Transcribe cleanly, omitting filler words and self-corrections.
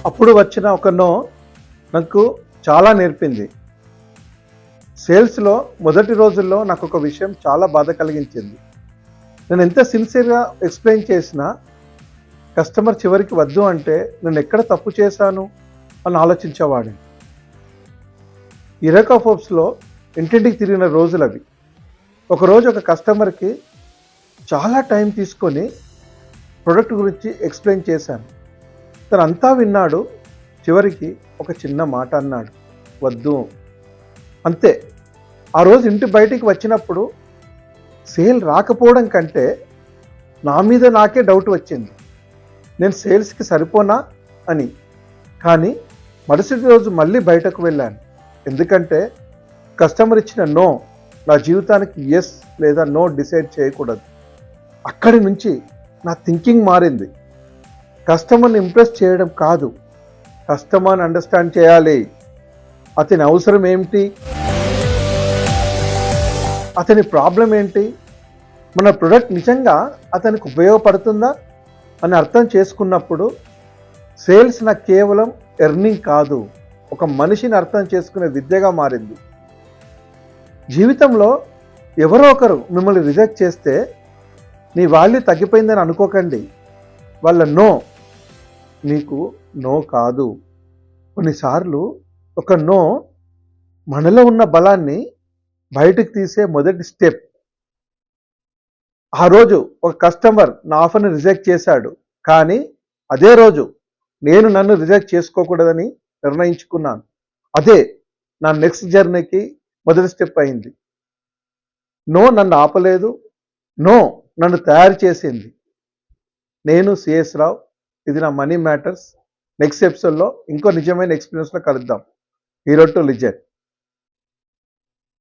అప్పుడు వచ్చిన ఒక నో నాకు చాలా నేర్పింది. సేల్స్లో మొదటి రోజుల్లో నాకు ఒక విషయం చాలా బాధ కలిగించింది. నేను ఎంత సిన్సియర్గా ఎక్స్ప్లెయిన్ చేసినా కస్టమర్ చివరికి వద్దు అంటే నేను ఎక్కడ తప్పు చేశాను అని ఆలోచించేవాడిని. ఇరకా ఫోర్బ్స్లో ఇంటింటికి తిరిగిన రోజులు అవి. ఒకరోజు ఒక కస్టమర్కి చాలా టైం తీసుకొని ప్రొడక్ట్ గురించి ఎక్స్ప్లెయిన్ చేశాను. తను అంతా విన్నాడు. చివరికి ఒక చిన్న మాట అన్నాడు, వద్దు. అంతే. ఆ రోజు ఇంటి బయటికి వచ్చినప్పుడు సేల్ రాకపోవడం కంటే నా మీద నాకే డౌట్ వచ్చింది, నేను సేల్స్కి సరిపోనా అని. కానీ మరుసటి రోజు మళ్ళీ బయటకు వెళ్ళాను. ఎందుకంటే కస్టమర్ ఇచ్చిన నో నా జీవితానికి ఎస్ లేదా నో డిసైడ్ చేయకూడదు. అక్కడి నుంచి నా థింకింగ్ మారింది. కస్టమర్ని ఇంప్రెస్ చేయడం కాదు, కస్టమర్ని అండర్స్టాండ్ చేయాలి. అతని అవసరం ఏమిటి, అతని ప్రాబ్లం ఏంటి, మన ప్రొడక్ట్ నిజంగా అతనికి ఉపయోగపడుతుందా అని అర్థం చేసుకున్నప్పుడు సేల్స్ నాకు కేవలం ఎర్నింగ్ కాదు, ఒక మనిషిని అర్థం చేసుకునే విద్యగా మారింది. జీవితంలో ఎవరో ఒకరు మిమ్మల్ని రిజెక్ట్ చేస్తే నీ వాల్యూ తగ్గిపోయిందని అనుకోకండి. వాళ్ళ నో మీకు నో కాదు. కొన్నిసార్లు ఒక నో మనలో ఉన్న బలాన్ని బయటకు తీసే మొదటి స్టెప్. ఆ రోజు ఒక కస్టమర్ నా ఆఫర్ని రిజెక్ట్ చేశాడు, కానీ అదే రోజు నేను నన్ను రిజెక్ట్ చేసుకోకూడదని నిర్ణయించుకున్నాను. అదే నా నెక్స్ట్ జర్నీకి మొదటి స్టెప్ అయింది. నో నన్ను ఆపలేదు, నో నన్ను తయారు చేసింది. నేను సిఎస్ రావు. ఇది నా మనీ మ్యాటర్స్. నెక్స్ట్ ఎపిసోడ్లో ఇంకో నిజమైన ఎక్స్పీరియన్స్లో కలుద్దాం. Hero to legend.